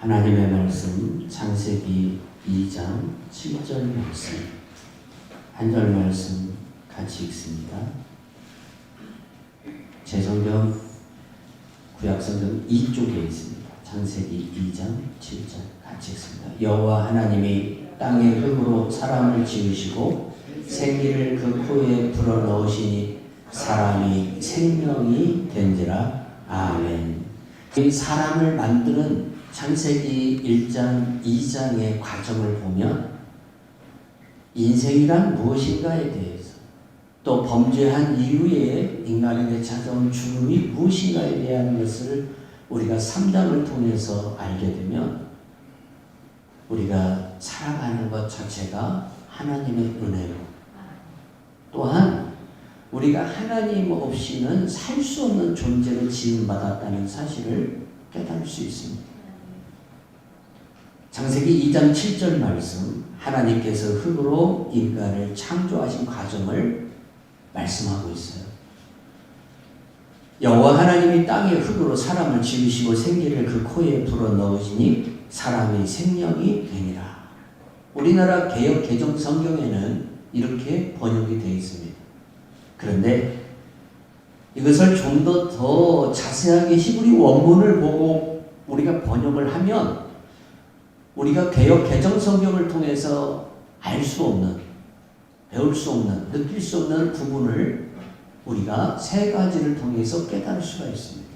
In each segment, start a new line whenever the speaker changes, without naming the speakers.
하나님의 말씀 창세기 2장 7절 말씀 한 절 말씀 같이 읽습니다. 제 성경 구약성경 2쪽에 있습니다. 창세기 2장 7절 같이 읽습니다. 여호와 하나님이 땅의 흙으로 사람을 지으시고 생기를 그 코에 불어넣으시니 사람이 생명이 된지라. 아멘. 이 사람을 만드는 창세기 1장, 2장의 과정을 보면 인생이란 무엇인가에 대해서 또 범죄한 이후에 인간에게 찾아온 죽음이 무엇인가에 대한 것을 우리가 3장을 통해서 알게 되면 우리가 살아가는 것 자체가 하나님의 은혜로 또한 우리가 하나님 없이는 살 수 없는 존재로 지음받았다는 사실을 깨달을 수 있습니다. 창세기 2장 7절 말씀, 하나님께서 흙으로 인간을 창조하신 과정을 말씀하고 있어요. 여호와 하나님이 땅의 흙으로 사람을 지으시고 생기를 그 코에 불어넣으시니 사람이 생명이 되니라. 우리나라 개역 개정 성경에는 이렇게 번역이 되어 있습니다. 그런데 이것을 좀 더 자세하게 히브리 원문을 보고 우리가 번역을 하면 우리가 개역 개정 성경을 통해서 알 수 없는, 배울 수 없는, 느낄 수 없는 부분을 우리가 세 가지를 통해서 깨달을 수가 있습니다.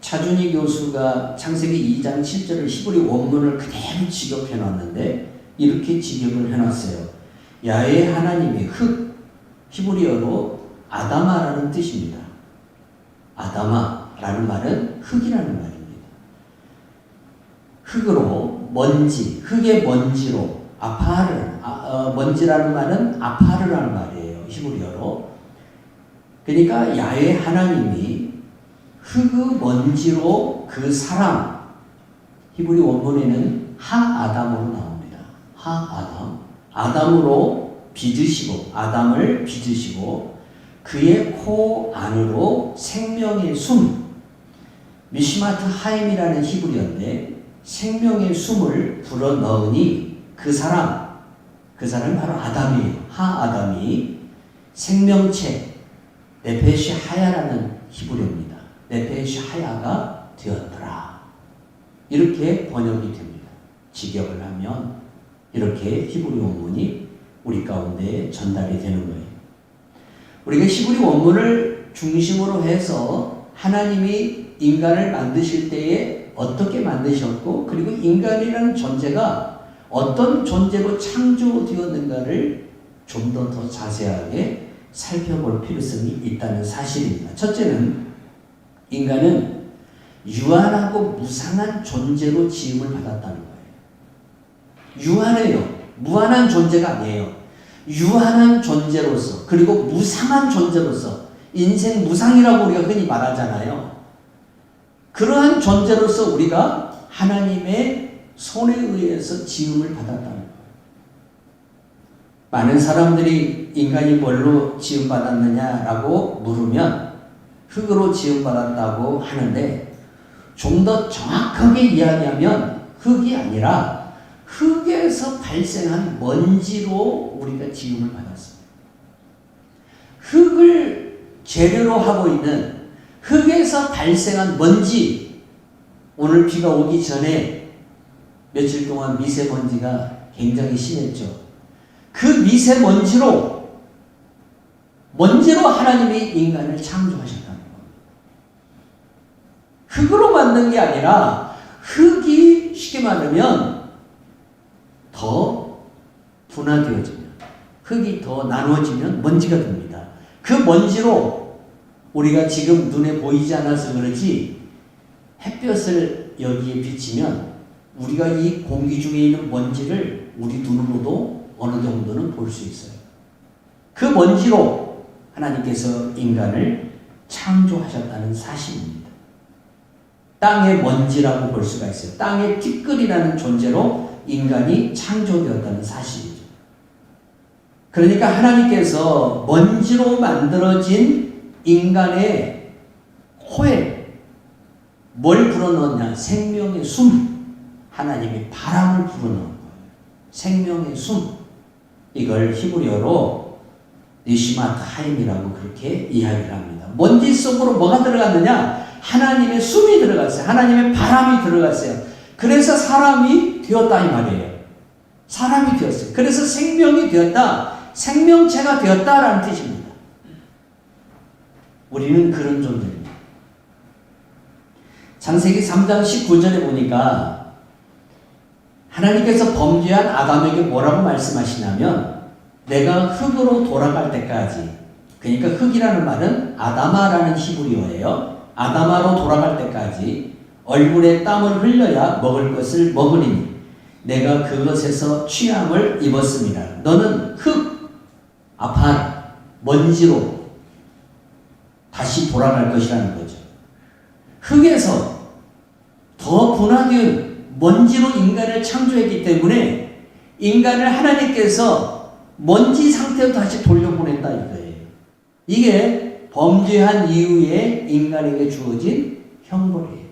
차준희 교수가 창세기 2장 7절을 히브리 원문을 그대로 직역해 놨는데 이렇게 직역을 해놨어요. 야훼 하나님의 흙, 히브리어로 아다마라는 뜻입니다. 아다마라는 말은 흙이라는 말입니다. 흙으로 먼지, 흙의 먼지로 아파르, 먼지라는 말은 아파르라는 말이에요. 히브리어로. 그러니까 야훼 하나님이 흙의 먼지로 그 사람, 히브리 원문에는 하아담으로 나옵니다. 하아담, 아담으로 빚으시고, 아담을 빚으시고 그의 코 안으로 생명의 숨, 미시마트 하임이라는 히브리어인데 생명의 숨을 불어넣으니 그 사람이 바로 아담이에요. 하아담이 생명체 네페시 하야라는 히브리어입니다. 네페시 하야가 되었더라. 이렇게 번역이 됩니다. 직역을 하면 이렇게 히브리 원문이 우리 가운데 전달이 되는 거예요. 우리가 히브리 원문을 중심으로 해서 하나님이 인간을 만드실 때에 어떻게 만드셨고 그리고 인간이라는 존재가 어떤 존재로 창조되었는가를 좀 더 자세하게 살펴볼 필요성이 있다는 사실입니다. 첫째는 인간은 유한하고 무상한 존재로 지음을 받았다는 거예요. 유한해요. 무한한 존재가 아니에요. 유한한 존재로서 그리고 무상한 존재로서 인생 무상이라고 우리가 흔히 말하잖아요. 그러한 존재로서 우리가 하나님의 손에 의해서 지음을 받았다는 거예요. 많은 사람들이 인간이 뭘로 지음받았느냐라고 물으면 흙으로 지음받았다고 하는데 좀 더 정확하게 이야기하면 흙이 아니라 흙에서 발생한 먼지로 우리가 지음을 받았습니다. 흙을 재료로 하고 있는 흙에서 발생한 먼지, 오늘 비가 오기 전에 며칠 동안 미세먼지가 굉장히 심했죠. 그 미세먼지로 하나님이 인간을 창조하셨다는 겁니다. 흙으로 만든 게 아니라 흙이 쉽게 말하면 더 분화되어지면 흙이 더 나누어지면 먼지가 됩니다. 그 먼지로 우리가 지금 눈에 보이지 않아서 그렇지 햇볕을 여기에 비치면 우리가 이 공기 중에 있는 먼지를 우리 눈으로도 어느 정도는 볼 수 있어요. 그 먼지로 하나님께서 인간을 창조하셨다는 사실입니다. 땅의 먼지라고 볼 수가 있어요. 땅의 티끌이라는 존재로 인간이 창조되었다는 사실이죠. 그러니까 하나님께서 먼지로 만들어진 인간의 코에 뭘 불어넣었냐? 생명의 숨. 하나님이 바람을 불어넣은 거예요. 생명의 숨. 이걸 히브리어로 니시마트 하임이라고 그렇게 이야기를 합니다. 먼지 속으로 뭐가 들어갔느냐? 하나님의 숨이 들어갔어요. 하나님의 바람이 들어갔어요. 그래서 사람이 되었다 이 말이에요. 사람이 되었어요. 그래서 생명이 되었다, 생명체가 되었다라는 뜻입니다. 우리는 그런 존재입니다. 창세기 3장 19절에 보니까 하나님께서 범죄한 아담에게 뭐라고 말씀하시냐면 내가 흙으로 돌아갈 때까지, 그러니까 흙이라는 말은 아다마라는 히브리어예요. 아다마로 돌아갈 때까지 얼굴에 땀을 흘려야 먹을 것을 먹으리니 내가 그것에서 취함을 입었습니다. 너는 흙, 아파, 먼지로 다시 돌아갈 것이라는 거죠. 흙에서 더 분화된 먼지로 인간을 창조했기 때문에 인간을 하나님께서 먼지 상태로 다시 돌려보낸다 이거예요. 이게 범죄한 이후에 인간에게 주어진 형벌이에요.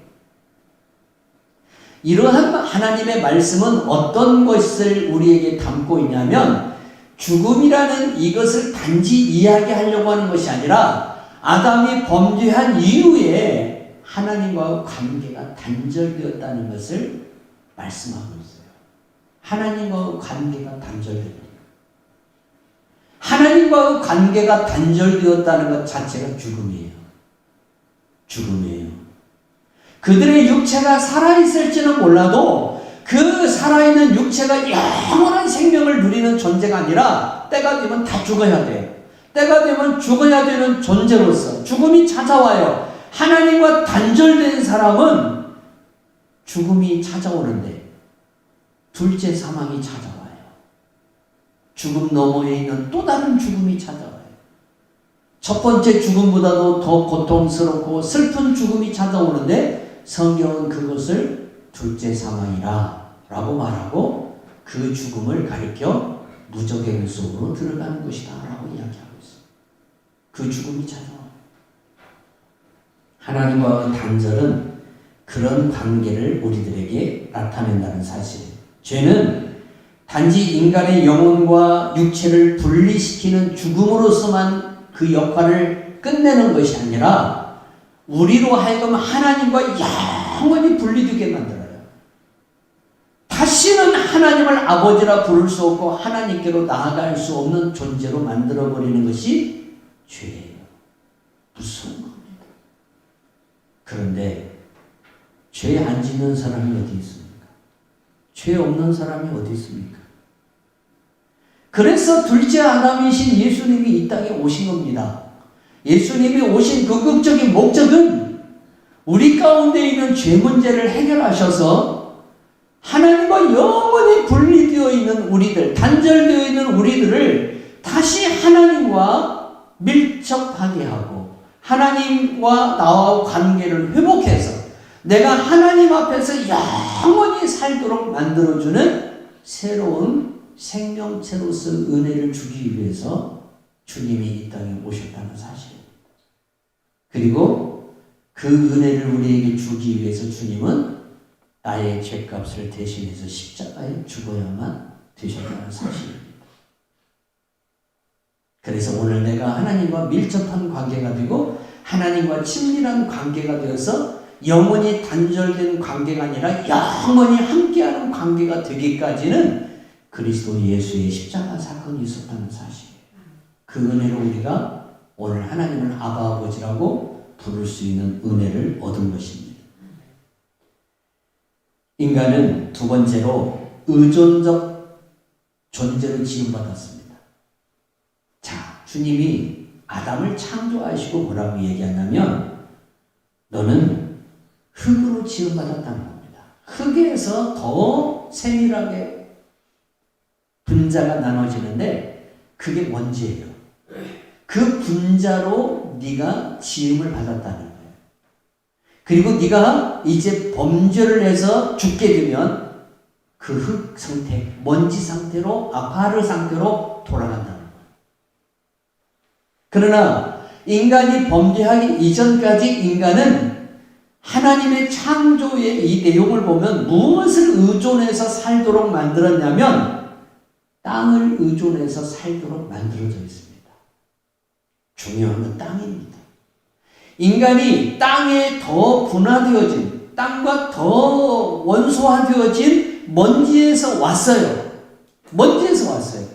이러한 하나님의 말씀은 어떤 것을 우리에게 담고 있냐면 죽음이라는 이것을 단지 이야기하려고 하는 것이 아니라 아담이 범죄한 이후에 하나님과의 관계가 단절되었다는 것을 말씀하고 있어요. 하나님과의 관계가 단절됩니다. 하나님과의 관계가 단절되었다는 것 자체가 죽음이에요. 죽음이에요. 그들의 육체가 살아있을지는 몰라도 그 살아있는 육체가 영원한 생명을 누리는 존재가 아니라 때가 되면 다 죽어야 돼요. 때가 되면 죽어야 되는 존재로서 죽음이 찾아와요. 하나님과 단절된 사람은 죽음이 찾아오는데 둘째 사망이 찾아와요. 죽음 너머에 있는 또 다른 죽음이 찾아와요. 첫 번째 죽음보다도 더 고통스럽고 슬픈 죽음이 찾아오는데 성경은 그것을 둘째 사망이라 라고 말하고 그 죽음을 가리켜 무저갱 속으로 들어가는 것이다 라고 이야기하고 있어요. 그 죽음이 찾아와요. 하나님과의 단절은 그런 관계를 우리들에게 나타낸다는 사실이에요. 죄는 단지 인간의 영혼과 육체를 분리시키는 죽음으로서만 그 역할을 끝내는 것이 아니라 우리로 하여금 하나님과 영원히 분리되게 만들어요. 다시는 하나님을 아버지라 부를 수 없고 하나님께로 나아갈 수 없는 존재로 만들어버리는 것이 죄예요. 무서운 겁니다. 그런데 죄 안 짓는 사람이 어디 있습니까? 죄 없는 사람이 어디 있습니까? 그래서 둘째 아담이신 예수님이 이 땅에 오신 겁니다. 예수님이 오신 그 극적인 목적은 우리 가운데 있는 죄 문제를 해결하셔서 하나님과 영원히 분리되어 있는 우리들, 단절되어 있는 우리들을 다시 하나님과 밀접하게 하고 하나님과 나와 관계를 회복해서 내가 하나님 앞에서 영원히 살도록 만들어주는 새로운 생명체로서 은혜를 주기 위해서 주님이 이 땅에 오셨다는 사실입니다. 그리고 그 은혜를 우리에게 주기 위해서 주님은 나의 죄값을 대신해서 십자가에 죽어야만 되셨다는 사실입니다. 그래서 오늘 내가 하나님과 밀접한 관계가 되고 하나님과 친밀한 관계가 되어서 영원히 단절된 관계가 아니라 영원히 함께하는 관계가 되기까지는 그리스도 예수의 십자가 사건이 있었다는 사실이에요. 그 은혜로 우리가 오늘 하나님을 아바 아버지라고 부를 수 있는 은혜를 얻은 것입니다. 인간은 두 번째로 의존적 존재로 지음받았습니다. 자, 주님이 아담을 창조하시고 뭐라고 얘기하냐면 너는 흙으로 지음받았다는 겁니다. 흙에서 더 세밀하게 분자가 나눠지는데 그게 먼지예요. 그 분자로 네가 지음을 받았다는 거예요. 그리고 네가 이제 범죄를 해서 죽게 되면 그 흙 상태, 먼지 상태로 아파르 상태로 돌아간다는 거예요. 그러나 인간이 범죄하기 이전까지 인간은 하나님의 창조의 이 내용을 보면 무엇을 의존해서 살도록 만들었냐면 땅을 의존해서 살도록 만들어져 있습니다. 중요한 건 땅입니다. 인간이 땅에 더 분화되어진, 땅과 더 원소화되어진 먼지에서 왔어요. 먼지에서 왔어요.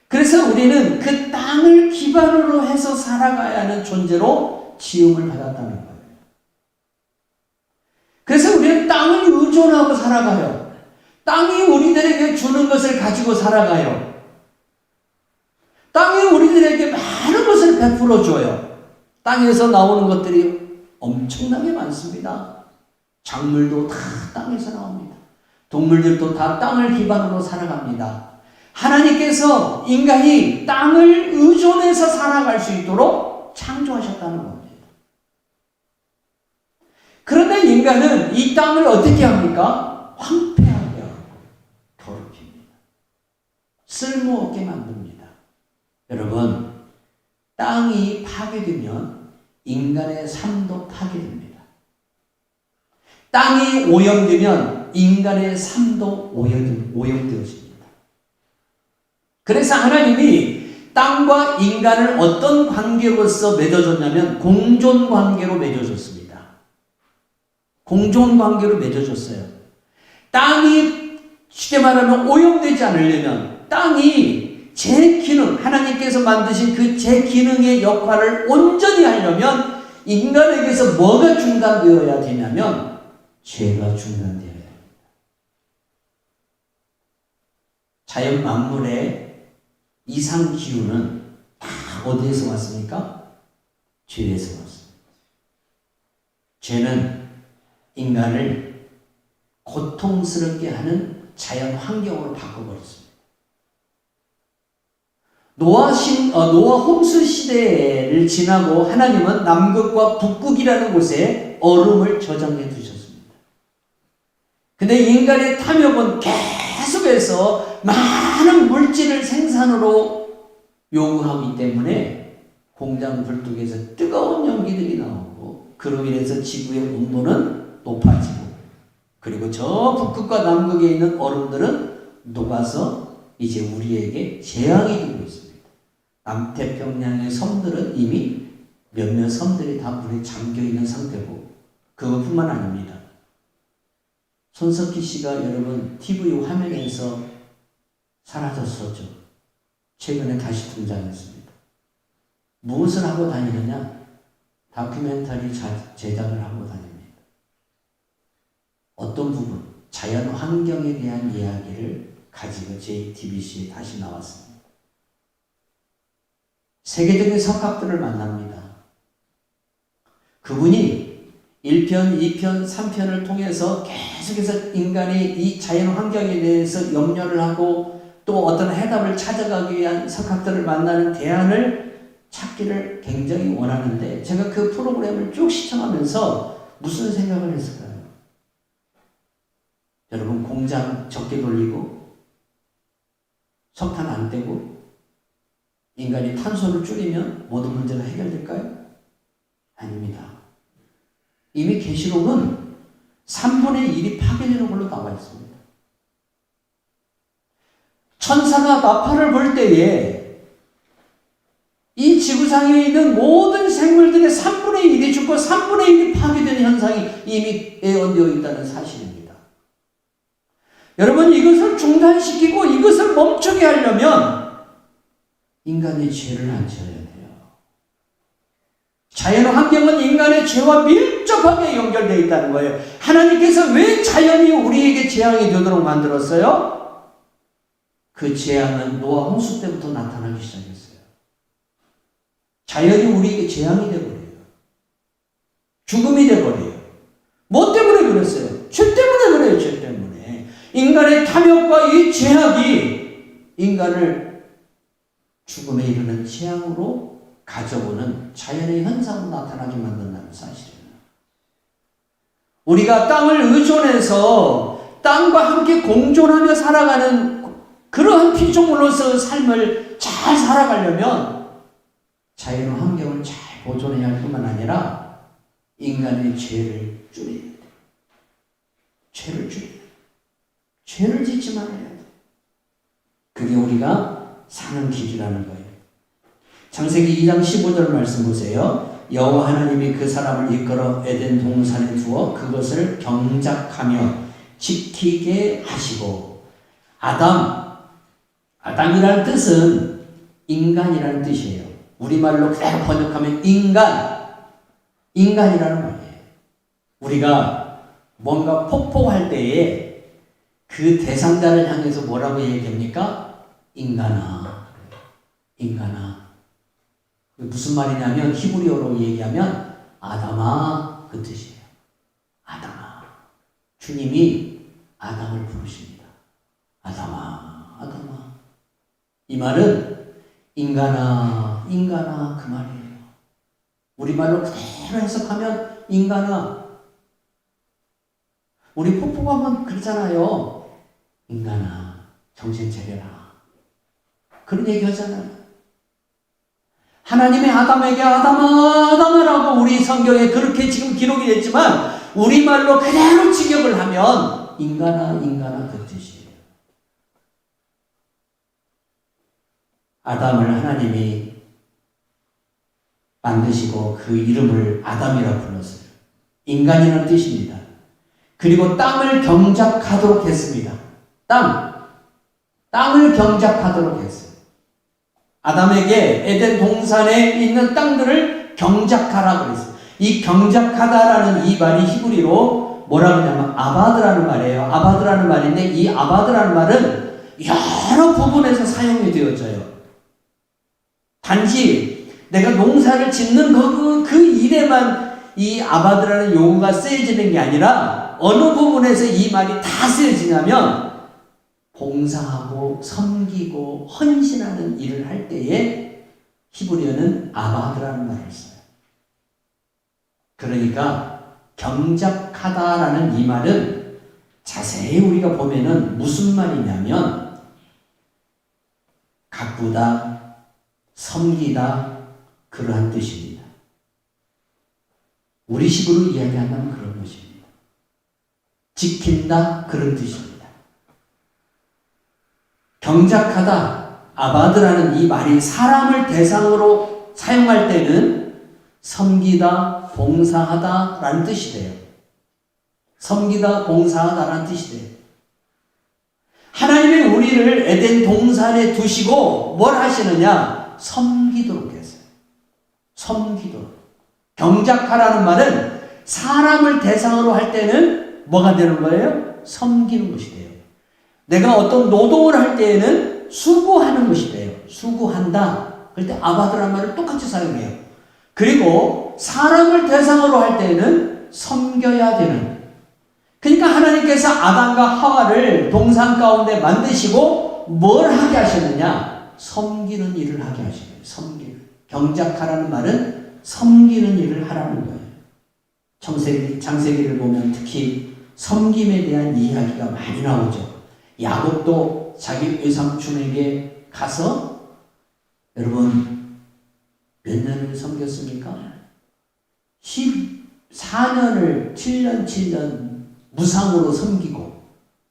그래서 우리는 그 땅을 기반으로 해서 살아가야 하는 존재로 지음을 받았다는 거예요. 그래서 우리는 땅을 의존하고 살아가요. 땅이 우리들에게 주는 것을 가지고 살아가요. 땅이 우리들에게 많은 것을 베풀어 줘요. 땅에서 나오는 것들이 엄청나게 많습니다. 작물도 다 땅에서 나옵니다. 동물들도 다 땅을 기반으로 살아갑니다. 하나님께서 인간이 땅을 의존해서 살아갈 수 있도록 창조하셨다는 겁니다. 그런데 인간은 이 땅을 어떻게 합니까? 황폐하게 하고 더럽힙니다. 쓸모없게 만듭니다. 여러분, 땅이 파괴되면 인간의 삶도 파괴됩니다. 땅이 오염되면 인간의 삶도 오염되어집니다. 그래서 하나님이 땅과 인간을 어떤 관계로서 맺어줬냐면 공존관계로 맺어줬습니다. 공존관계로 맺어줬어요. 땅이 쉽게 말하면 오염되지 않으려면 땅이 제 기능, 하나님께서 만드신 그 제 기능의 역할을 온전히 하려면 인간에게서 뭐가 중단되어야 되냐면 죄가 중단되어야 됩니다. 자연 만물의 이상 기후는 다 어디에서 왔습니까? 죄에서 왔습니다. 죄는 인간을 고통스럽게 하는 자연 환경으로 바꿔버렸습니다. 노아 홍수 시대를 지나고 하나님은 남극과 북극이라는 곳에 얼음을 저장해 두셨습니다. 근데 인간의 탐욕은 계속해서 많은 물질을 생산으로 요구하기 때문에 공장 불뚝에서 뜨거운 연기들이 나오고 그로 인해서 지구의 온도는 높아지고 그리고 저 북극과 남극에 있는 얼음들은 녹아서 이제 우리에게 재앙이 되고 있습니다. 남태평양의 섬들은 이미 몇몇 섬들이 다 물에 잠겨있는 상태고 그것뿐만 아닙니다. 손석희 씨가 여러분 TV 화면에서 사라졌었죠. 최근에 다시 등장했습니다. 무엇을 하고 다니느냐? 다큐멘터리 제작을 하고 다닙니다. 어떤 부분, 자연 환경에 대한 이야기를 가지고 JTBC에 다시 나왔습니다. 세계적인 석학들을 만납니다. 그분이 1편, 2편, 3편을 통해서 계속해서 인간이 이 자연 환경에 대해서 염려를 하고 또 어떤 해답을 찾아가기 위한 석학들을 만나는 대안을 찾기를 굉장히 원하는데 제가 그 프로그램을 쭉 시청하면서 무슨 생각을 했을까요? 여러분, 공장 적게 돌리고 석탄 안 떼고 인간이 탄소를 줄이면 모든 문제가 해결될까요? 아닙니다. 이미 계시록은 3분의 1이 파괴되는 걸로 나와 있습니다. 천사가 나팔을 불 때에 이 지구상에 있는 모든 생물들의 3분의 1이 죽고 3분의 1이 파괴되는 현상이 이미 예언되어 있다는 사실입니다. 여러분, 이것을 중단시키고 이것을 멈추게 하려면 인간의 죄를 안 지어야 돼요. 자연 환경은 인간의 죄와 밀접하게 연결되어 있다는 거예요. 하나님께서 왜 자연이 우리에게 재앙이 되도록 만들었어요? 그 재앙은 노아 홍수 때부터 나타나기 시작했어요. 자연이 우리에게 재앙이 되어버려요. 죽음이 되어버려요. 뭐 때문에 그랬어요? 죄 때문에 그래요. 죄 때문에. 인간의 탐욕과 이 죄악이 인간을 죽음에 이르는 재앙으로 가져오는 자연의 현상으로 나타나게 만든다는 사실입니다. 우리가 땅을 의존해서 땅과 함께 공존하며 살아가는 그러한 피조물로서 삶을 잘 살아가려면 자연 환경을 잘 보존해야 할 뿐만 아니라 인간의 죄를 줄여야 돼. 죄를 줄여야 돼. 죄를 짓지 말아야 돼. 그게 우리가 사는 길이라는 거예요. 창세기 2장 15절 말씀 보세요. 여호와 하나님이 그 사람을 이끌어 에덴 동산에 두어 그것을 경작하며 지키게 하시고. 아담이라는 뜻은 인간이라는 뜻이에요. 우리말로 그대로 번역하면 인간이라는 말이에요. 우리가 뭔가 폭포할 때에 그 대상자를 향해서 뭐라고 얘기합니까? 인간아. 무슨 말이냐면 히브리어로 얘기하면 아담아, 그 뜻이에요. 아담아. 주님이 아담을 부르십니다. 아담아. 이 말은 인간아 그 말이에요. 우리말로 그대로 해석하면 인간아. 우리 폭포 가면 그러잖아요. 인간아, 정신 차려라. 그런 얘기 하잖아요. 하나님의 아담에게 아담아라고 우리 성경에 그렇게 지금 기록이 됐지만 우리말로 그대로 직역을 하면 인간아 그 뜻이에요. 아담을 하나님이 만드시고 그 이름을 아담이라고 불렀어요. 인간이라는 뜻입니다. 그리고 땅을 경작하도록 했습니다. 땅을 경작하도록 했어요. 아담에게 에덴 동산에 있는 땅들을 경작하라고 그랬어요. 이 경작하다라는 이 말이 히브리로 뭐라고 하냐면 아바드라는 말이에요. 아바드라는 말인데 이 아바드라는 말은 여러 부분에서 사용이 되어져요. 단지 내가 농사를 짓는 그 일에만 이 아바드라는 용어가 쓰여지는 게 아니라 어느 부분에서 이 말이 다 쓰여지냐면 봉사하고 섬기고 헌신하는 일을 할 때에 히브리어는 아바드라는 말을 써요. 그러니까 경작하다라는 이 말은 자세히 우리가 보면은 무슨 말이냐면 가꾸다, 섬기다 그러한 뜻입니다. 우리식으로 이야기한다면 그런 것입니다. 지킨다 그런 뜻입니다. 경작하다, 아바드라는 이 말이 사람을 대상으로 사용할 때는 섬기다, 봉사하다 라는 뜻이 돼요. 섬기다, 봉사하다 라는 뜻이 돼요. 하나님이 우리를 에덴 동산에 두시고 뭘 하시느냐? 섬기도록 했어요. 섬기도록. 경작하라는 말은 사람을 대상으로 할 때는 뭐가 되는 거예요? 섬기는 것이 돼요. 내가 어떤 노동을 할 때에는 수고하는 것이 돼요. 수고한다. 그럴 때 아바드라는 말을 똑같이 사용해요. 그리고 사람을 대상으로 할 때에는 섬겨야 되는. 그러니까 하나님께서 아담과 하와를 동산 가운데 만드시고 뭘 하게 하셨느냐? 섬기는 일을 하게 하시는 거예요. 섬기는. 경작하라는 말은 섬기는 일을 하라는 거예요. 창세기를 보면 특히 섬김에 대한 이야기가 많이 나오죠. 야곱도 자기 외삼촌에게 가서 여러분 몇 년을 섬겼습니까? 14년을 7년 무상으로 섬기고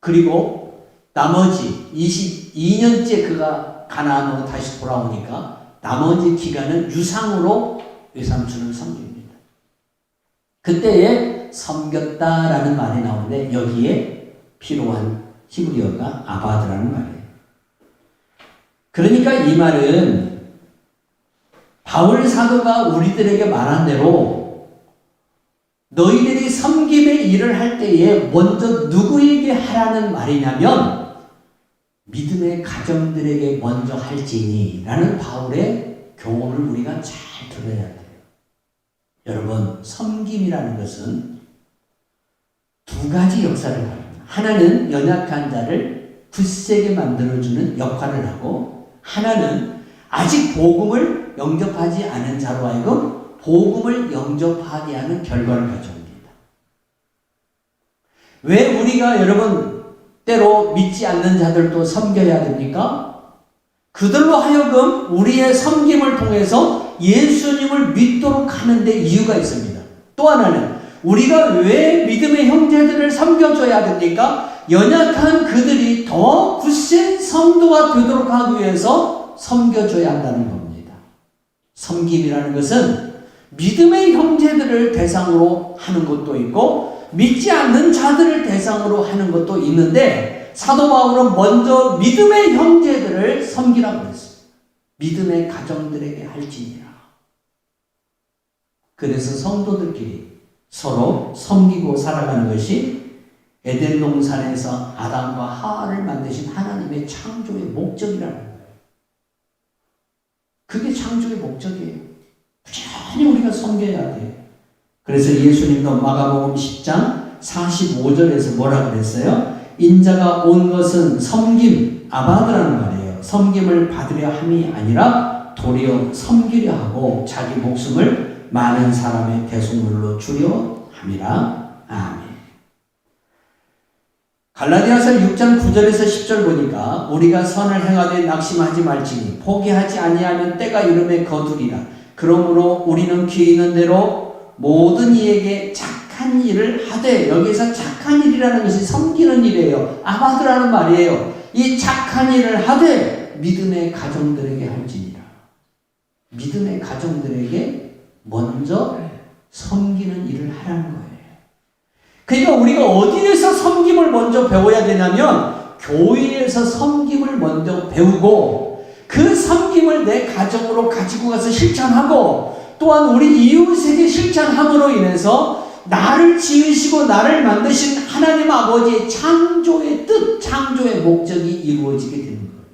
그리고 나머지 22년째 그가 가나안으로 다시 돌아오니까 나머지 기간은 유상으로 외삼촌을 섬깁니다. 그때에 섬겼다라는 말이 나오는데 여기에 필요한 히브리어가 아바드라는 말이에요. 그러니까 이 말은 바울 사도가 우리들에게 말한 대로 너희들이 섬김의 일을 할 때에 먼저 누구에게 하라는 말이냐면 믿음의 가정들에게 먼저 할지니 라는 바울의 교훈을 우리가 잘 들어야 돼요. 여러분, 섬김이라는 것은 두 가지 역사를 합니다. 하나는 연약한 자를 굳세게 만들어주는 역할을 하고 하나는 아직 복음을 영접하지 않은 자로 하여금 복음을 영접하게 하는 결과를 가져옵니다. 왜 우리가 여러분 때로 믿지 않는 자들도 섬겨야 됩니까? 그들로 하여금 우리의 섬김을 통해서 예수님을 믿도록 하는 데 이유가 있습니다. 또 하나는 우리가 왜 믿음의 형제들을 섬겨줘야 됩니까? 연약한 그들이 더 굳센 성도가 되도록 하기 위해서 섬겨줘야 한다는 겁니다. 섬김이라는 것은 믿음의 형제들을 대상으로 하는 것도 있고 믿지 않는 자들을 대상으로 하는 것도 있는데 사도 바울은 먼저 믿음의 형제들을 섬기라고 했어요. 믿음의 가정들에게 할지니라. 그래서 성도들끼리 서로 섬기고 살아가는 것이 에덴 동산에서 아담과 하와를 만드신 하나님의 창조의 목적이라는 거예요. 그게 창조의 목적이에요. 부지런히 우리가 섬겨야 돼요. 그래서 예수님도 마가복음 10장 45절에서 뭐라고 그랬어요? 인자가 온 것은 섬김, 아바드라는 말이에요. 섬김을 받으려 함이 아니라 도리어 섬기려 하고 자기 목숨을 많은 사람의 대속물로 주려 함이라. 아멘. 갈라디아서 6장 9절에서 10절 보니까 우리가 선을 행하되 낙심하지 말지니 포기하지 아니하면 때가 이름에 거두리라. 그러므로 우리는 귀 있는 대로 모든 이에게 착한 일을 하되, 여기서 착한 일이라는 것이 섬기는 일이에요. 아바드라는 말이에요. 이 착한 일을 하되 믿음의 가정들에게 할지니라. 믿음의 가정들에게 먼저 섬기는 일을 하라는 거예요. 그러니까 우리가 어디에서 섬김을 먼저 배워야 되냐면 교회에서 섬김을 먼저 배우고 그 섬김을 내 가정으로 가지고 가서 실천하고 또한 우리 이웃에게 실천함으로 인해서 나를 지으시고 나를 만드신 하나님 아버지의 창조의 뜻, 창조의 목적이 이루어지게 되는 거예요.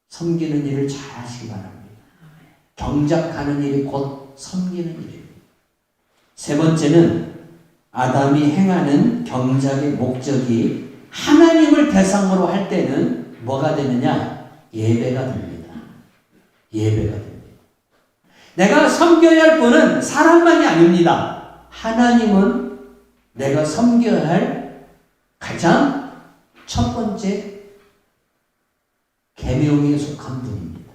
섬기는 일을 잘 하시기 바랍니다. 경작하는 일이 곧 섬기는 일입니다. 세 번째는 아담이 행하는 경작의 목적이 하나님을 대상으로 할 때는 뭐가 되느냐? 예배가 됩니다. 예배가 됩니다. 내가 섬겨야 할 분은 사람만이 아닙니다. 하나님은 내가 섬겨야 할 가장 첫 번째 계명에 속한 분입니다.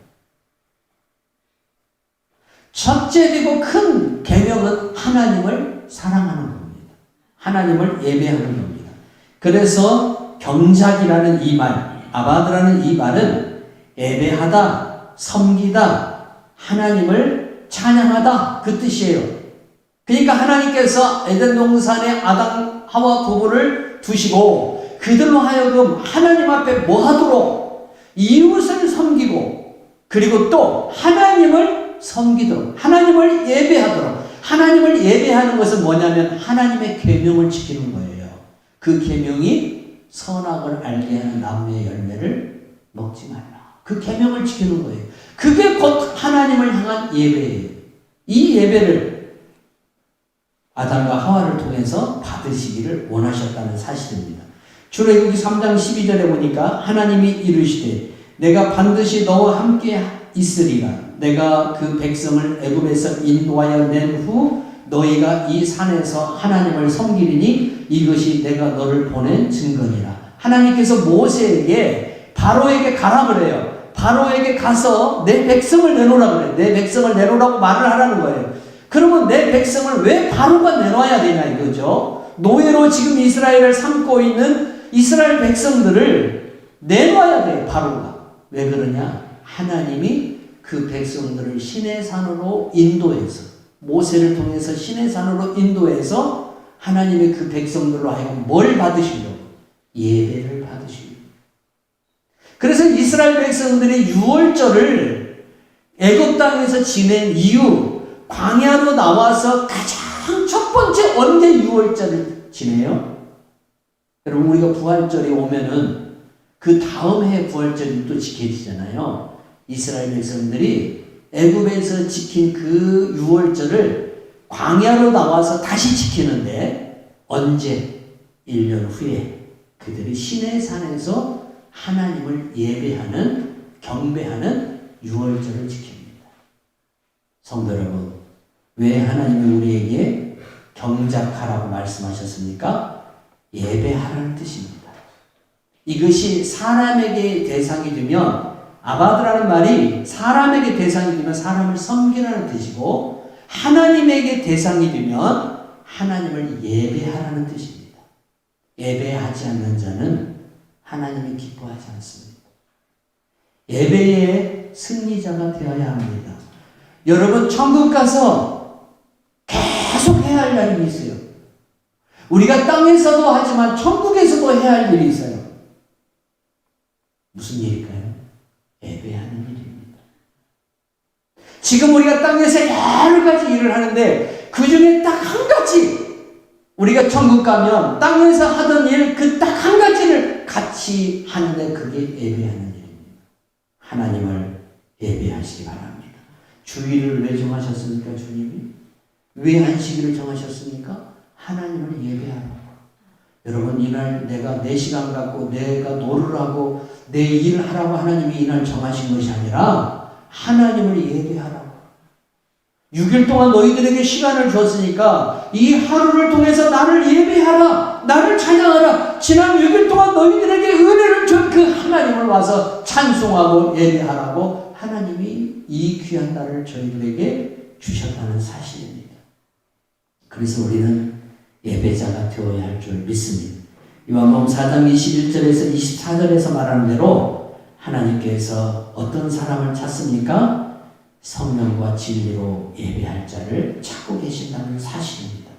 첫째되고 큰 계명은 하나님을 사랑하는 겁니다. 하나님을 예배하는 겁니다. 그래서 경작이라는 이 말, 아바드라는 이 말은 예배하다, 섬기다, 하나님을 찬양하다 그 뜻이에요. 그러니까 하나님께서 에덴 동산에 아담, 하와 부부를 두시고 그들로 하여금 하나님 앞에 뭐 하도록? 이웃을 섬기고 그리고 또 하나님을 섬기도록, 하나님을 예배하도록. 하나님을 예배하는 것은 뭐냐면 하나님의 계명을 지키는 거예요. 그 계명이 선악을 알게 하는 나무의 열매를 먹지 말라. 그 계명을 지키는 거예요. 그게 곧 하나님을 향한 예배예요. 이 예배를 아담과 하와를 통해서 받으시기를 원하셨다는 사실입니다. 출애굽기 3장 12절에 보니까 하나님이 이르시되 내가 반드시 너와 함께 있으리라. 내가 그 백성을 애굽에서 인도하여 낸 후 너희가 이 산에서 하나님을 섬기리니 이것이 내가 너를 보낸 증거니라. 하나님께서 모세에게 바로에게 가라 그래요. 바로에게 가서 내 백성을 내놓으라 그래요. 내 백성을 내놓으라고 말을 하라는 거예요. 그러면 내 백성을 왜 바로가 내놔야 되냐 이거죠. 노예로 지금 이스라엘을 삼고 있는 이스라엘 백성들을 내놔야 돼요. 바로가. 왜 그러냐? 하나님이 그 백성들을 시내산으로 인도해서 모세를 통해서 시내산으로 인도해서 하나님의 그 백성들로 하여금 뭘 받으시려고? 예배를 받으시려고. 그래서 이스라엘 백성들이 유월절을 애굽 땅에서 지낸 이유, 광야로 나와서 가장 첫 번째 언제 유월절을 지내요? 여러분 우리가 부활절이 오면은 그 다음 해 부활절이 또 지켜지잖아요. 이스라엘 백성들이 애굽에서 지킨 그 유월절을 광야로 나와서 다시 지키는데 언제? 1년 후에 그들이 시내산에서 하나님을 예배하는 경배하는 유월절을 지킵니다. 성도 여러분, 왜 하나님이 우리에게 경작하라고 말씀하셨습니까? 예배하라는 뜻입니다. 이것이 사람에게 대상이 되면 아바드라는 말이 사람에게 대상이 되면 사람을 섬기라는 뜻이고 하나님에게 대상이 되면 하나님을 예배하라는 뜻입니다. 예배하지 않는 자는 하나님이 기뻐하지 않습니다. 예배의 승리자가 되어야 합니다. 여러분, 천국 가서 계속 해야 할 날이 있어요. 우리가 땅에서도 하지만 천국에서도 해야 할 일이 있어요. 무슨 일일까요? 예배하는 일입니다. 지금 우리가 땅에서 여러 가지 일을 하는데 그 중에 딱 한 가지, 우리가 천국 가면 땅에서 하던 일 그 딱 한 가지를 같이 하는데 그게 예배하는 일입니다. 하나님을 예배하시기 바랍니다. 주일을 왜 정하셨습니까? 주님이? 왜 안식일을 정하셨습니까? 하나님을 예배하라고. 여러분, 이날 내가 내 시간 갖고 내가 노를 하고 내 일을 하라고 하나님이 이날 정하신 것이 아니라 하나님을 예배하라고. 6일 동안 너희들에게 시간을 줬으니까 이 하루를 통해서 나를 예배하라, 나를 찬양하라. 지난 6일 동안 너희들에게 은혜를 준 그 하나님을 와서 찬송하고 예배하라고 하나님이 이 귀한 날을 저희들에게 주셨다는 사실입니다. 그래서 우리는 예배자가 되어야 할 줄 믿습니다. 요한복음 4장 21절에서 24절에서 말하는 대로 하나님께서 어떤 사람을 찾습니까? 성령과 진리로 예배할 자를 찾고 계신다는 사실입니다.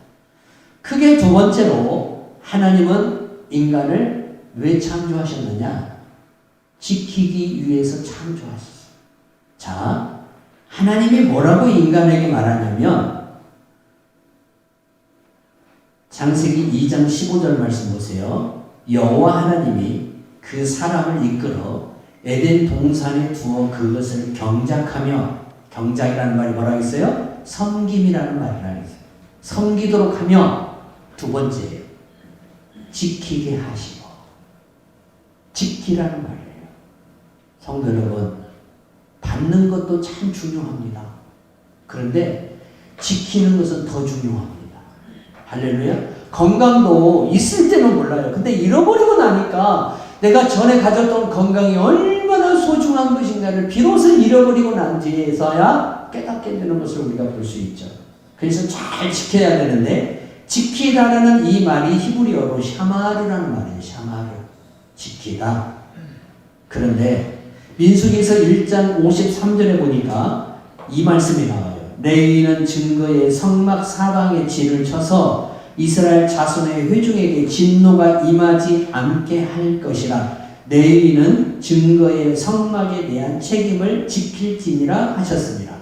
크게 두 번째로 하나님은 인간을 왜 창조하셨느냐? 지키기 위해서 창조하셨어요. 자, 하나님이 뭐라고 인간에게 말하냐면 창세기 2장 15절 말씀 보세요. 여호와 하나님이 그 사람을 이끌어 에덴 동산에 두어 그것을 경작하며, 경작이라는 말이 뭐라고 했어요? 섬김이라는 말이라고 했어요. 섬기도록 하며, 두 번째예요. 지키게 하시고. 지키라는 말이에요. 성도 여러분, 받는 것도 참 중요합니다. 그런데 지키는 것은 더 중요합니다. 할렐루야. 건강도 있을 때는 몰라요. 근데 잃어버리고 나니까 내가 전에 가졌던 건강이 얼마나 소중한 것인가를 비로소 잃어버리고 난 뒤에서야 깨닫게 되는 것을 우리가 볼 수 있죠. 그래서 잘 지켜야 되는데, 지키다라는 이 말이 히브리어로 샤마르라는 말이에요. 샤마르. 지키다. 그런데 민수기에서 1장 53절에 보니까 이 말씀이 나와요. 레위인은 증거의 성막 사방에 진을 쳐서 이스라엘 자손의 회중에게 진노가 임하지 않게 할 것이라. 레위인은 증거의 성막에 대한 책임을 지킬지니라 하셨습니다.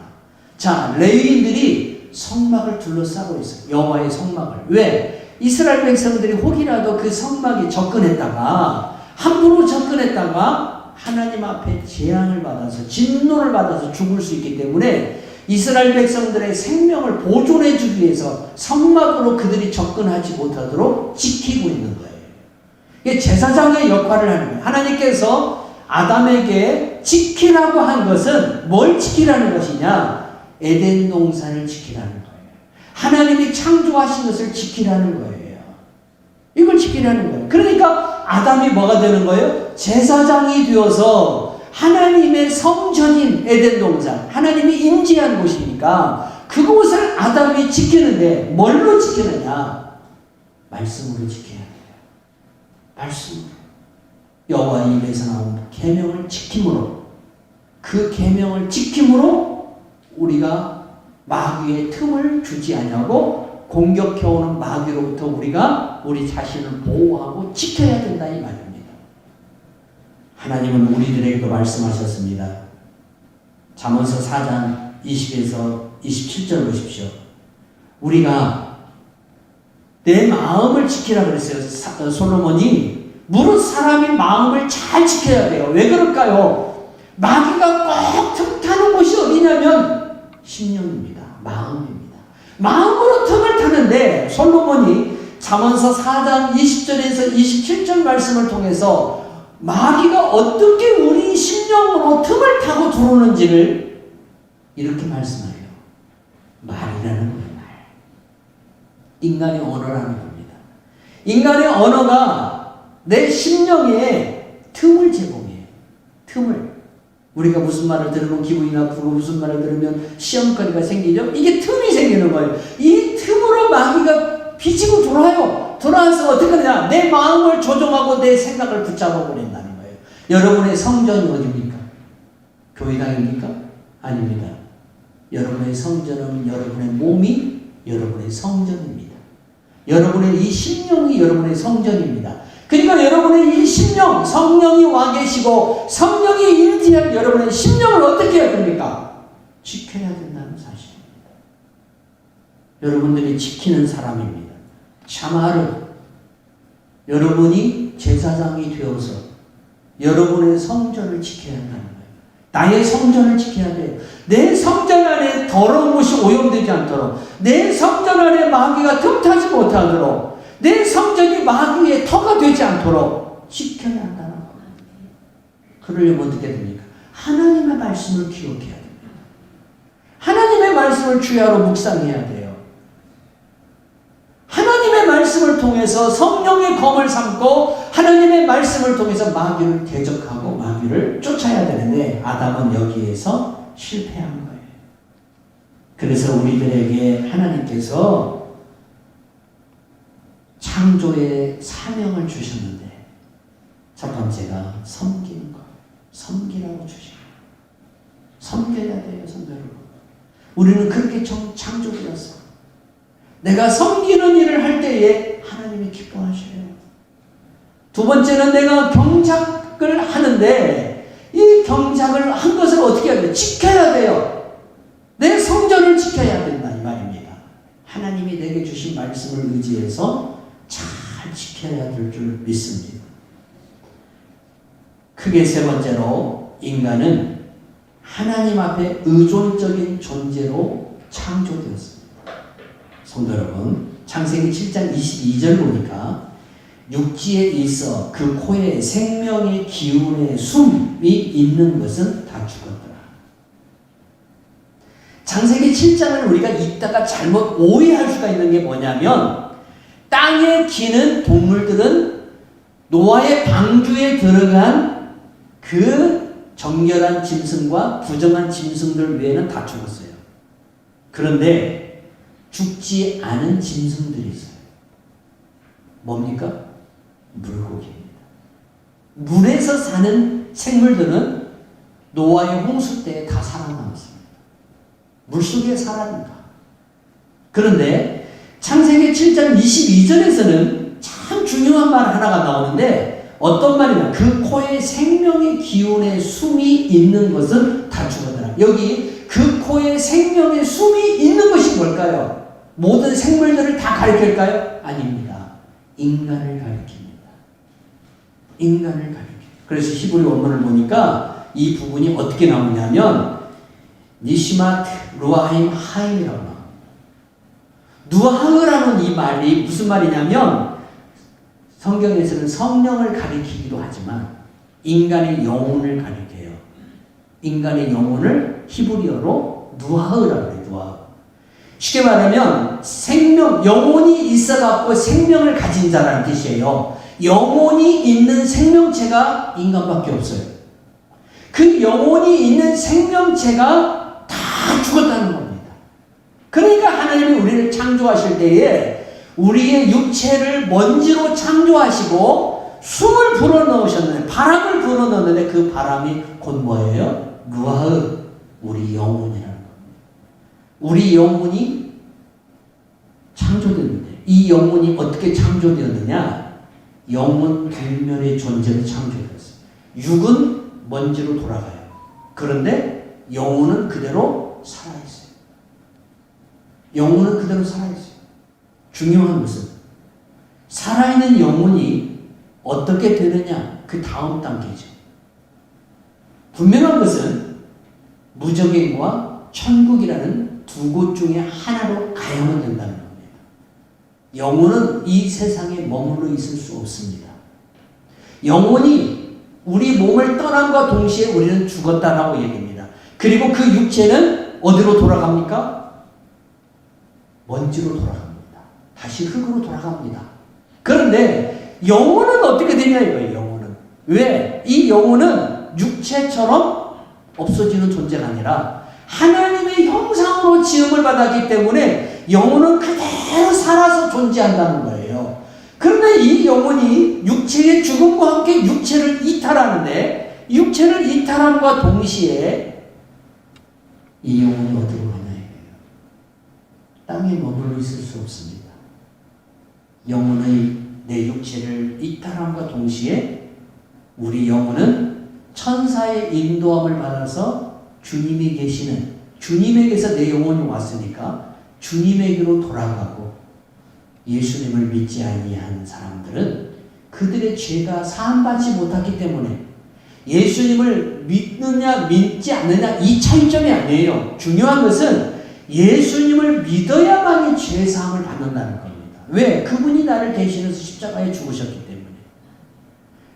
자, 레위인들이 성막을 둘러싸고 있어요. 여호와의 성막을. 왜? 이스라엘 백성들이 혹이라도 그 성막에 접근했다가, 함부로 접근했다가 하나님 앞에 재앙을 받아서, 진노를 받아서 죽을 수 있기 때문에 이스라엘 백성들의 생명을 보존해 주기 위해서 성막으로 그들이 접근하지 못하도록 지키고 있는 거예요. 이게 제사장의 역할을 하는 거예요. 하나님께서 아담에게 지키라고 한 것은 뭘 지키라는 것이냐? 에덴 동산을 지키라는 거예요. 하나님이 창조하신 것을 지키라는 거예요. 이걸 지키라는 거예요. 그러니까 아담이 뭐가 되는 거예요? 제사장이 되어서 하나님의 성전인 에덴 동산, 하나님이 임재한 곳이니까 그곳을 아담이 지키는데 뭘로 지키느냐? 말씀으로 지켜야 돼요. 말씀으로. 여호와 입에서 나온 계명을 지킴으로, 그 계명을 지킴으로 우리가 마귀의 틈을 주지 아니하고 공격해오는 마귀로부터 우리가 우리 자신을 보호하고 지켜야 된다 이 말입니다. 하나님은 우리들에게도 말씀하셨습니다. 잠언서 4장 20에서 27절 보십시오. 우리가 내 마음을 지키라 그랬어요. 솔로몬이 무릇 사람이 마음을 잘 지켜야 돼요. 왜 그럴까요? 마귀가 꼭 틈타는 곳이 어디냐면 심령입니다. 마음입니다. 마음으로 틈을 타는데 솔로몬이 잠언서 4장 20절에서 27절 말씀을 통해서 마귀가 어떻게 우리 심령으로 틈을 타고 들어오는지를 이렇게 말씀해요. 말이라는 거예요. 말. 인간의 언어라는 겁니다. 인간의 언어가 내 심령에 틈을 제공해요. 틈을. 우리가 무슨 말을 들으면 기분이 나쁘고 무슨 말을 들으면 시험거리가 생기죠. 이게 틈이 생기는 거예요. 이 틈으로 마귀가 비지고 돌아요. 돌아와서 어떻게 하느냐? 내 마음을 조종하고 내 생각을 붙잡아 버린다는 거예요. 여러분의 성전이 어디입니까? 교회당입니까? 아닙니다. 여러분의 성전은 여러분의 몸이 여러분의 성전입니다. 여러분의 이 심령이 여러분의 성전입니다. 그러니까 여러분의 이 심령, 성령이 와 계시고 성령이 일지한 여러분의 심령을 어떻게 해야 됩니까? 지켜야 된다는 사실입니다. 여러분들이 지키는 사람입니다. 샤마르, 여러분이 제사장이 되어서 여러분의 성전을 지켜야 한다는 거예요. 나의 성전을 지켜야 돼요. 내 성전 안에 더러운 것이 오염되지 않도록, 내 성전 안에 마귀가 틈타지 못하도록, 내 성전이 마귀의 터가 되지 않도록 지켜야 한다는 거예요. 그러려면 어떻게 됩니까? 하나님의 말씀을 기억해야 됩니다. 하나님의 말씀을 주야로 묵상해야 돼요. 하나님의 말씀을 통해서 성령의 검을 삼고 하나님의 말씀을 통해서 마귀를 대적하고 마귀를 쫓아야 되는데 아담은 여기에서 실패한 거예요. 그래서 우리들에게 하나님께서 창조의 사명을 주셨는데 첫 번째가 섬기는 것, 섬기라고 주신 거예요. 섬겨야 돼요, 성도 여러분. 우리는 그렇게 창조되었어. 내가 섬기는 일을 할 때에 하나님이 기뻐하셔요. 두 번째는 내가 경작을 하는데 이 경작을 한 것을 어떻게 해야 돼요? 지켜야 돼요. 내 성전을 지켜야 된다 이 말입니다. 하나님이 내게 주신 말씀을 의지해서 잘 지켜야 될 줄 믿습니다. 크게 세 번째로 인간은 하나님 앞에 의존적인 존재로 창조되었습니다. 성도 여러분, 창세기 7장 22절 보니까 육지에 있어 그 코에 생명의 기운의 숨이 있는 것은 다 죽었더라. 창세기 7장을 우리가 읽다가 잘못 오해할 수가 있는 게 뭐냐면 땅에 기는 동물들은 노아의 방주에 들어간 그 정결한 짐승과 부정한 짐승들 외에는 다 죽었어요. 그런데 죽지 않은 짐승들이 있어요. 뭡니까? 물고기입니다. 물에서 사는 생물들은 노아의 홍수 때에 다 살아남았습니다. 물속에 살아니까. 그런데 창세기 7장 22절에서는 참 중요한 말 하나가 나오는데 어떤 말이냐? 그 코에 생명의 기운의 숨이 있는 것은 다 죽었더라. 여기 그 코에 생명의 숨이 있는 것이 뭘까요? 모든 생물들을 다 가리킬까요? 아닙니다. 인간을 가리킵니다. 인간을 가리킵니다. 그래서 히브리 원문을 보니까 이 부분이 어떻게 나오냐면 니시마트 루아임 하임이라고 나옵니다. 누하흐라는 이 말이 무슨 말이냐면 성경에서는 성령을 가리키기도 하지만 인간의 영혼을 가리켜요. 인간의 영혼을 히브리어로 누하흐라고 해요. 누하흐. 쉽게 말하면 생명, 영혼이 있어갖고 생명을 가진 자라는 뜻이에요. 영혼이 있는 생명체가 인간밖에 없어요. 그 영혼이 있는 생명체가 다 죽었다는 겁니다. 그러니까 하나님이 우리를 창조하실 때에 우리의 육체를 먼지로 창조하시고 숨을 불어넣으셨는데, 바람을 불어넣었는데 그 바람이 곧 뭐예요? 루아흐, 우리 영혼이라는 겁니다. 우리 영혼이 창조됐는데 이 영혼이 어떻게 창조되었느냐? 영혼 불멸의 존재로 창조되었어요. 육은 먼지로 돌아가요. 그런데 영혼은 그대로 살아있어요. 영혼은 그대로 살아있어요. 중요한 것은 살아있는 영혼이 어떻게 되느냐? 그 다음 단계죠. 분명한 것은 무적행과 천국이라는 두 곳 중에 하나로 가야만 된다는 겁니다. 영혼은 이 세상에 머물러 있을 수 없습니다. 영혼이 우리 몸을 떠남과 동시에 우리는 죽었다라고 얘기합니다. 그리고 그 육체는 어디로 돌아갑니까? 먼지로 돌아갑니다. 다시 흙으로 돌아갑니다. 그런데 영혼은 어떻게 되냐 이거예요. 영혼은. 왜? 이 영혼은 육체처럼 없어지는 존재가 아니라 하나님의 형상으로 지음을 받았기 때문에 영혼은 그대로 살아서 존재한다는 거예요. 그런데 이 영혼이 육체의 죽음과 함께 육체를 이탈하는데, 육체를 이탈함과 동시에 이 영혼이 어디로 가냐 이거예요. 땅에 머물러 있을 수 없습니다. 영혼의 내 육체를 이탈함과 동시에 우리 영혼은 천사의 인도함을 받아서 주님이 계시는, 주님에게서 내 영혼이 왔으니까 주님에게로 돌아가고, 예수님을 믿지 아니한 사람들은 그들의 죄가 사함받지 못하기 때문에 예수님을 믿느냐 믿지 않느냐 이 차이점이 아니에요. 중요한 것은 예수님을 믿어야만이 죄 사함을 받는다는 겁니다. 왜? 그분이 나를 대신해서 십자가에 죽으셨기 때문에.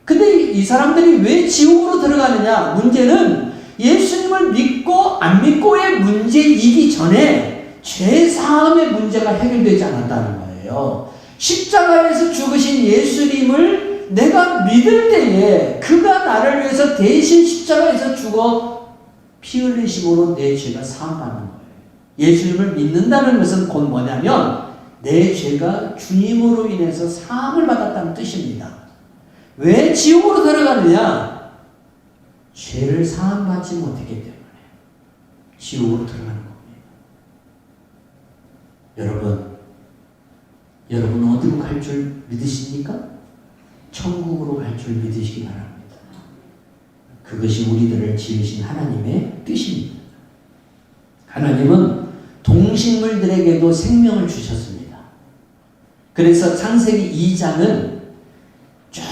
근데 이 사람들이 왜 지옥으로 들어가느냐? 문제는 예수님을 믿고 안 믿고의 문제이기 전에 죄 사함의 문제가 해결되지 않았다는 거예요. 십자가에서 죽으신 예수님을 내가 믿을 때에 그가 나를 위해서 대신 십자가에서 죽어 피 흘리심으로 내 죄가 사함받는 거예요. 예수님을 믿는다는 것은 곧 뭐냐면 내 죄가 주님으로 인해서 사함을 받았다는 뜻입니다. 왜 지옥으로 들어가느냐? 죄를 사함받지 못했기 때문에 지옥으로 들어가는 겁니다. 여러분은 어디로 갈 줄 믿으십니까? 천국으로 갈 줄 믿으시기 바랍니다. 그것이 우리들을 지으신 하나님의 뜻입니다. 하나님은 동식물들에게도 생명을 주셨습니다. 그래서 창세기 2장은 쭉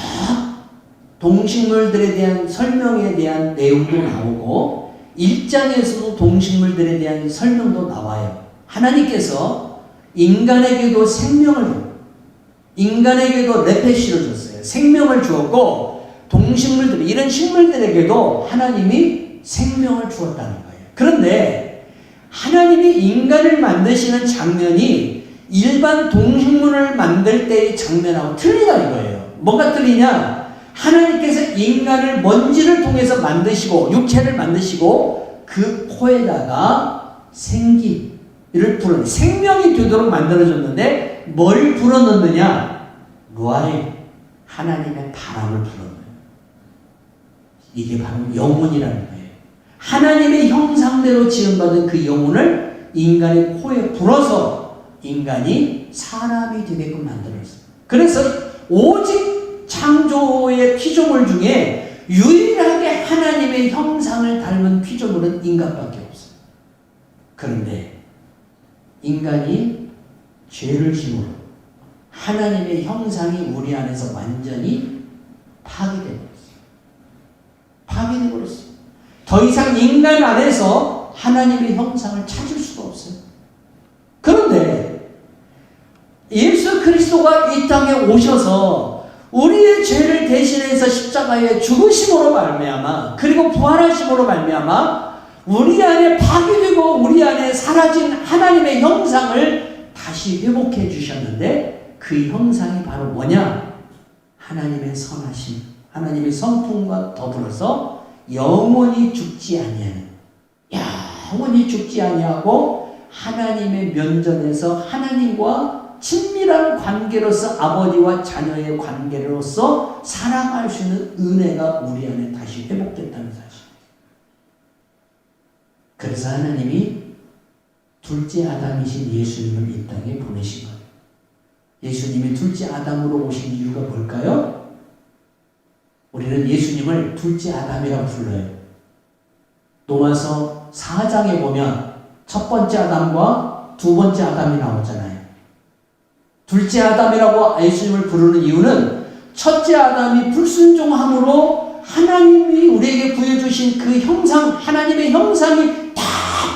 동식물들에 대한 설명에 대한 내용도 나오고 1장에서도 동식물들에 대한 설명도 나와요. 하나님께서 인간에게도 인간에게도 레페시를 줬어요. 생명을 주었고 동식물들, 이런 식물들에게도 하나님이 생명을 주었다는 거예요. 그런데 하나님이 인간을 만드시는 장면이 일반 동식물을 만들 때의 장면하고 틀리다 이거예요. 뭐가 틀리냐? 하나님께서 인간을 먼지를 통해서 만드시고 육체를 만드시고 그 코에다가 생기를 불어 생명이 되도록 만들어줬는데 뭘 불어넣느냐? 루아에 하나님의 바람을 불어넣어요. 이게 바로 영혼이라는 거예요. 하나님의 형상대로 지음받은 그 영혼을 인간의 코에 불어서 인간이 사람이 되게끔 만들었어요. 그래서 오직 창조의 피조물 중에 유일하게 하나님의 형상을 닮은 피조물은 인간밖에 없어요. 그런데 인간이 죄를 지므로 하나님의 형상이 우리 안에서 완전히 파괴되어버렸어요. 더 이상 인간 안에서 하나님의 형상을 찾을 수가 없어요. 그런데 예수 그리스도가 이 땅에 오셔서 우리의 죄를 대신해서 십자가에 죽으심으로 말미암아 그리고 부활하심으로 말미암아 우리 안에 파괴되고 우리 안에 사라진 하나님의 형상을 다시 회복해 주셨는데 그 형상이 바로 뭐냐? 하나님의 선하심, 하나님의 성품과 더불어서 영원히 죽지 아니하는, 영원히 죽지 아니하고 하나님의 면전에서 하나님과 친밀한 관계로서 아버지와 자녀의 관계로서 살아갈 수 있는 은혜가 우리 안에 다시 회복됐다는 사실. 그래서 하나님이 둘째 아담이신 예수님을 이 땅에 보내신 거예요. 예수님이 둘째 아담으로 오신 이유가 뭘까요? 우리는 예수님을 둘째 아담이라고 불러요. 로마서 4장에 보면 첫 번째 아담과 두 번째 아담이 나오잖아요. 둘째 아담이라고 예수님을 부르는 이유는 첫째 아담이 불순종함으로 하나님이 우리에게 부여주신 그 형상, 하나님의 형상이 다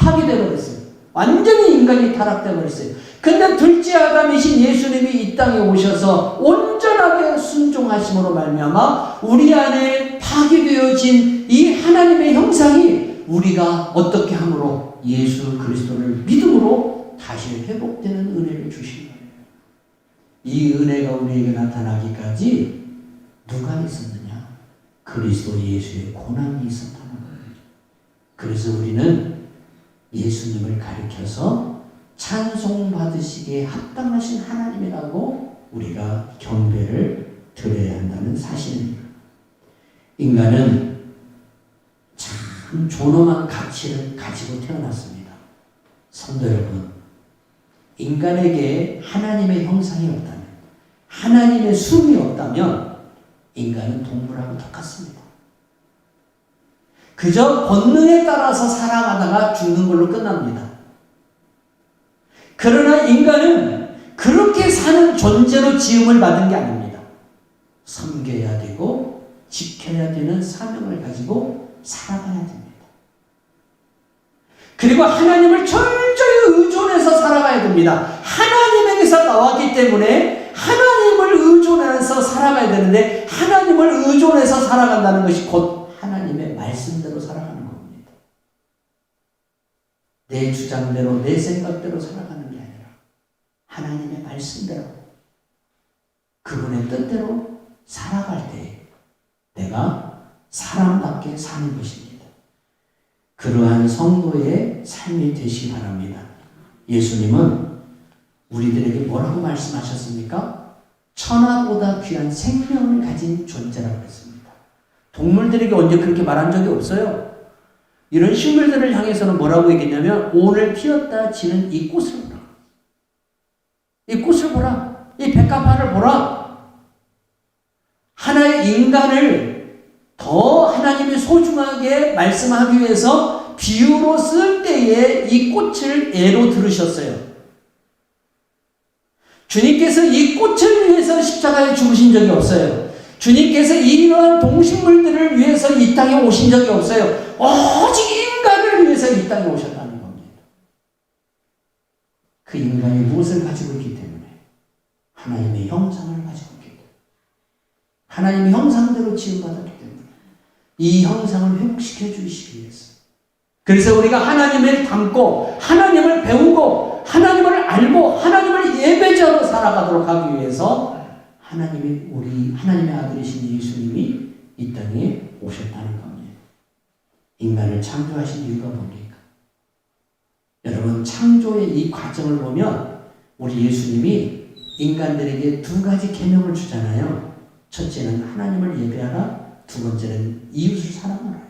파괴되어 버렸어요. 완전히 인간이 타락되어 버렸어요. 근데 둘째 아담이신 예수님이 이 땅에 오셔서 온전하게 순종하심으로 말미암아 우리 안에 파괴되어진 이 하나님의 형상이 우리가 어떻게 함으로 예수 그리스도를 믿음으로 다시 회복되는 은혜를 주신 거예요. 이 은혜가 우리에게 나타나기까지 누가 있었느냐? 그리스도 예수의 고난이 있었다는 거예요. 그래서 우리는 예수님을 가리켜서 찬송 받으시기에 합당하신 하나님이라고 우리가 경배를 드려야 한다는 사실입니다. 인간은 참 존엄한 가치를 가지고 태어났습니다. 성도 여러분, 인간에게 하나님의 형상이 없다면, 하나님의 숨이 없다면 인간은 동물하고 똑같습니다. 그저 본능에 따라서 살아가다가 죽는 걸로 끝납니다. 그러나 인간은 그렇게 사는 존재로 지음을 받은 게 아닙니다. 섬겨야 되고 지켜야 되는 사명을 가지고 살아가야 됩니다. 그리고 하나님을 철저히 의존해서 살아가야 됩니다. 하나님에게서 나왔기 때문에 하나님을 의존해서 살아가야 되는데, 하나님을 의존해서 살아간다는 것이 곧 하나님의 말씀대로 살아가는 겁니다. 내 주장대로, 내 생각대로 살아가는 게 아니라 하나님의 말씀대로, 그분의 뜻대로 살아갈 때 내가 사람답게 사는 것입니다. 그러한 성도의 삶이 되시기 바랍니다. 예수님은 우리들에게 뭐라고 말씀하셨습니까? 천하보다 귀한 생명을 가진 존재라고 했습니다. 동물들에게 언제 그렇게 말한 적이 없어요. 이런 식물들을 향해서는 뭐라고 얘기했냐면, 오늘 피었다 지는 이 꽃을 보라. 이 꽃을 보라. 이 백합화를 보라. 하나의 인간을 더 하나님이 소중하게 말씀하기 위해서 비유로 쓸 때에 이 꽃을 예로 들으셨어요. 주님께서 이 꽃을 위해서 십자가에 죽으신 적이 없어요. 주님께서 이러한 동식물들을 위해서 이 땅에 오신 적이 없어요. 오직 인간을 위해서 이 땅에 오셨다는 겁니다. 그 인간이 무엇을 가지고 있기 때문에? 하나님의 형상을 가지고 있기 때문에, 하나님의 형상대로 지음받았기 때문에 이 형상을 회복시켜 주시기 위해서, 그래서 우리가 하나님을 닮고 하나님을 배우고 하나님을 알고 하나님을 예배자로 살아가도록 하기 위해서 하나님의 아들이신 예수님이 이 땅에 오셨다는 겁니다. 인간을 창조하신 이유가 뭡니까? 여러분, 창조의 이 과정을 보면 우리 예수님이 인간들에게 두 가지 계명을 주잖아요. 첫째는 하나님을 예배하라, 두 번째는 이웃을 사랑하라.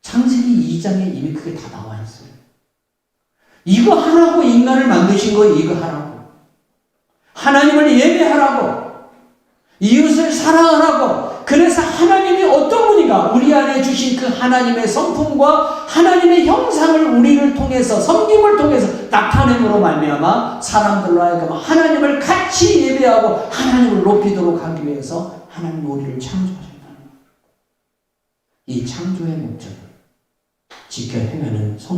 창세기 2장에 이미 그게 다 나와 있어요. 이거 하라고 인간을 만드신 거예요. 이거 하라고. 하나님을 예배하라고, 이웃을 사랑하라고. 그래서 하나님이 어떤 분인가? 우리 안에 주신 그 하나님의 성품과 하나님의 형상을 우리를 통해서, 섬김을 통해서 나타냄으로 말미암아 사람들로 하여금 하나님을 같이 예배하고 하나님을 높이도록 하기 위해서 하나님 우리를 창조하셨다는 거예요. 이 창조의 목적을 지켜 행하는 성